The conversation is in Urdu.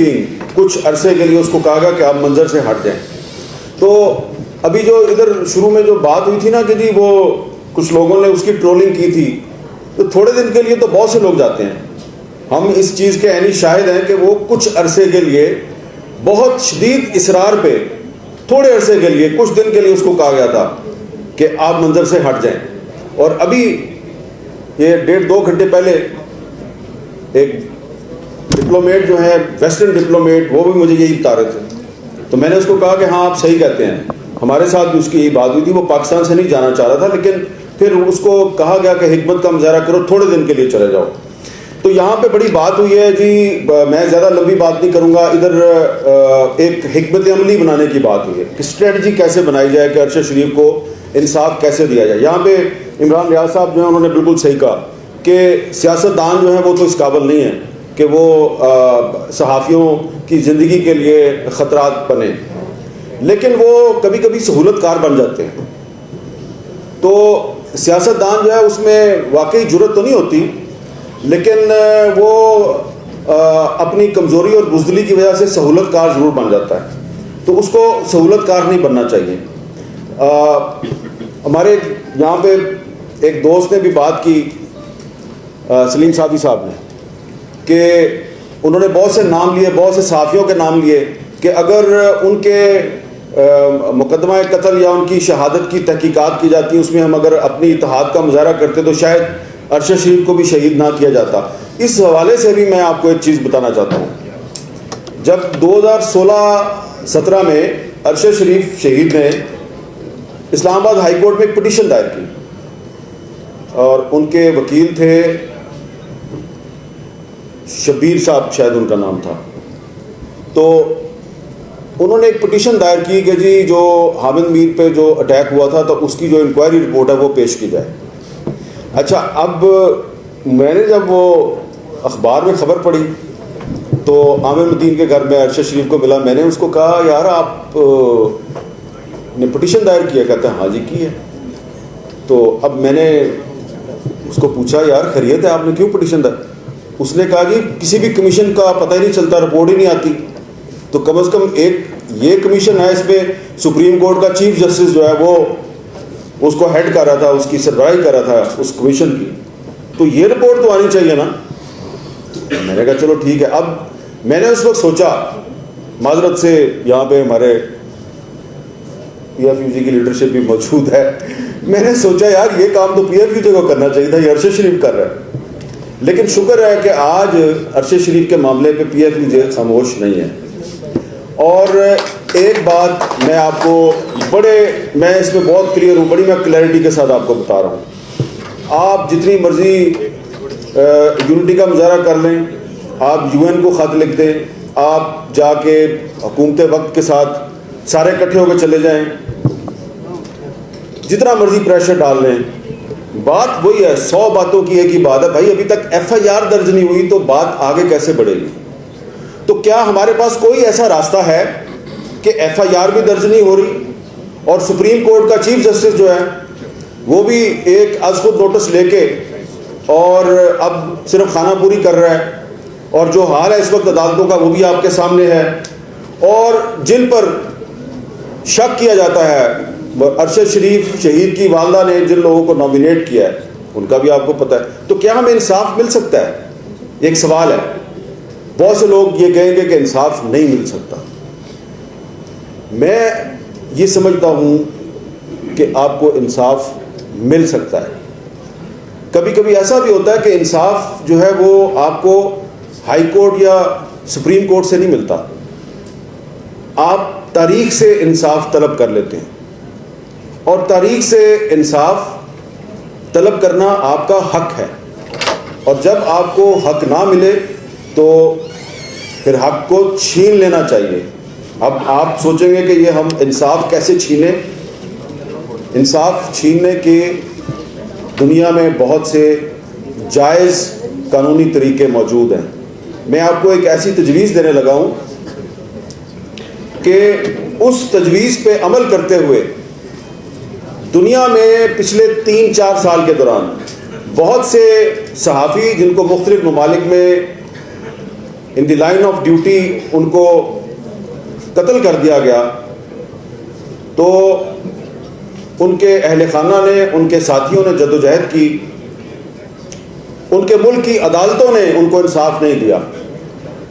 بینگ کچھ عرصے کے لیے اس کو کہا گیا کہ آپ منظر سے ہٹ جائیں. تو ابھی جو ادھر شروع میں جو بات ہوئی تھی نا کہ جی وہ کچھ لوگوں نے اس کی ٹرولنگ کی تھی, تو تھوڑے دن کے لیے تو بہت سے لوگ جاتے ہیں. ہم اس چیز کے عینی شاہد ہیں کہ وہ کچھ عرصے کے لیے بہت شدید اصرار پہ تھوڑے عرصے کے لیے کچھ دن کے لیے اس کو کہا گیا تھا کہ آپ منظر سے ہٹ جائیں. اور ابھی یہ 1.5-2 گھنٹے پہلے ایک ڈپلومیٹ جو ہے ویسٹرن ڈپلومیٹ, وہ بھی مجھے یہی بتا رہے تھے. تو میں نے اس کو کہا کہ ہاں آپ صحیح کہتے ہیں, ہمارے ساتھ بھی اس کی یہی بات ہوئی تھی. وہ پاکستان سے نہیں جانا چاہ رہا تھا, لیکن پھر اس کو کہا گیا کہ حکمت کا مظاہرہ کرو, تھوڑے دن کے لیے چلے جاؤ. تو یہاں پہ بڑی بات ہوئی ہے جی, میں زیادہ لمبی بات نہیں کروں گا. ادھر ایک حکمت عملی بنانے کی بات ہوئی ہے کہ اسٹریٹجی کیسے بنائی جائے کہ عرش شریف کو انصاف کیسے دیا جائے. یہاں پہ عمران ریاض صاحب جو ہیں انہوں نے بالکل صحیح کہا کہ سیاستدان جو ہیں وہ تو اس قابل نہیں ہیں کہ وہ صحافیوں کی زندگی کے لیے خطرات بنے, لیکن وہ کبھی کبھی سہولت کار بن جاتے ہیں. تو سیاستدان جو ہے اس میں واقعی جرت تو نہیں ہوتی, لیکن وہ اپنی کمزوری اور بزدلی کی وجہ سے سہولت کار ضرور بن جاتا ہے. تو اس کو سہولت کار نہیں بننا چاہیے. ہمارے یہاں پہ ایک دوست نے بھی بات کی, سلیم صافی صاحب نے, کہ انہوں نے بہت سے نام لیے, بہت سے صحافیوں کے نام لیے کہ اگر ان کے مقدمہ قتل یا ان کی شہادت کی تحقیقات کی جاتی, اس میں ہم اگر اپنی اتحاد کا مظاہرہ کرتے تو شاید عرش شریف کو بھی شہید نہ کیا جاتا. اس حوالے سے بھی میں آپ کو ایک چیز بتانا چاہتا ہوں. جب 2016-17 میں عرش شریف شہید نے اسلام آباد ہائی کورٹ میں ایک پٹیشن دائر کی, اور ان کے وکیل تھے شبیر صاحب, شاید ان کا نام تھا. تو انہوں نے ایک پٹیشن دائر کی کہ جی جو حامد میر پہ جو اٹیک ہوا تھا تو اس کی جو انکوائری رپورٹ ہے وہ پیش کی جائے. اچھا, اب میں نے جب وہ اخبار میں خبر پڑھی تو عامر مدین کے گھر میں عرش شریف کو ملا. میں نے اس کو کہا یار آپ نے پٹیشن دائر کیا؟ کہتے ہیں ہاں جی کی ہے. تو اب میں نے اس کو پوچھا یار خیریت ہے, آپ نے کیوں پٹیشن دائر؟ اس نے کہا جی کسی بھی کمیشن کا پتہ ہی نہیں چلتا, رپورٹ ہی نہیں آتی, تو کم از کم ایک یہ کمیشن ہے, اس پہ سپریم کورٹ کا چیف جسٹس جو ہے وہ اس کو ہیڈ کر رہا تھا, اس کی سربراہی کر رہا تھا اس کمیشن کی, تو یہ رپورٹ تو آنی چاہیے نا. میں نے کہا چلو ٹھیک ہے. اب میں نے اس وقت سوچا, معذرت سے یہاں پہ ہمارے پی ایف یو جی کی لیڈرشپ بھی موجود ہے, میں نے سوچا یار یہ کام تو پی ایف یو جی کو کرنا چاہیے تھا, یہ عرش شریف کر رہا ہے. لیکن شکر ہے کہ آج عرش شریف کے معاملے پہ پی ایف یو جی خاموش نہیں ہے. اور ایک بات میں آپ کو میں اس میں بہت کلیئر ہوں, بڑی میں کلیئرٹی کے ساتھ آپ کو بتا رہا ہوں. آپ جتنی مرضی یونٹی کا مظاہرہ کر لیں, آپ یو این کو خط لکھ دیں, آپ جا کے حکومت وقت کے ساتھ سارے اکٹھے ہو کے چلے جائیں, جتنا مرضی پریشر ڈال لیں, بات وہی ہے, 100 باتوں کی ایک ہی بات ہے. بھائی ابھی تک ایف آئی آر درج نہیں ہوئی تو بات آگے کیسے بڑھے گی؟ تو کیا ہمارے پاس کوئی ایسا راستہ ہے کہ ایف آئی آر بھی درج نہیں ہو رہی اور سپریم کورٹ کا چیف جسٹس جو ہے وہ بھی ایک از خود نوٹس لے کے اور اب صرف خانہ پوری کر رہا ہے, اور جو حال ہے اس وقت عدالتوں کا وہ بھی آپ کے سامنے ہے, اور جن پر شک کیا جاتا ہے, عرش شریف شہید کی والدہ نے جن لوگوں کو نامینیٹ کیا ہے ان کا بھی آپ کو پتہ ہے. تو کیا ہمیں انصاف مل سکتا ہے؟ ایک سوال ہے. بہت سے لوگ یہ کہیں گے کہ انصاف نہیں مل سکتا. میں یہ سمجھتا ہوں کہ آپ کو انصاف مل سکتا ہے. کبھی کبھی ایسا بھی ہوتا ہے کہ انصاف جو ہے وہ آپ کو ہائی کورٹ یا سپریم کورٹ سے نہیں ملتا, آپ تاریخ سے انصاف طلب کر لیتے ہیں, اور تاریخ سے انصاف طلب کرنا آپ کا حق ہے. اور جب آپ کو حق نہ ملے تو پھر حق کو چھین لینا چاہیے. اب آپ سوچیں گے کہ یہ ہم انصاف کیسے چھینیں؟ انصاف چھیننے کے دنیا میں بہت سے جائز قانونی طریقے موجود ہیں. میں آپ کو ایک ایسی تجویز دینے لگا ہوں کہ اس تجویز پہ عمل کرتے ہوئے دنیا میں پچھلے 3-4 سال کے دوران بہت سے صحافی جن کو مختلف ممالک میں ان دی لائن آف ڈیوٹی ان کو قتل کر دیا گیا تو ان کے اہل خانہ نے، ان کے ساتھیوں نے جدوجہد کی، ان کے ملک کی عدالتوں نے ان کو انصاف نہیں دیا.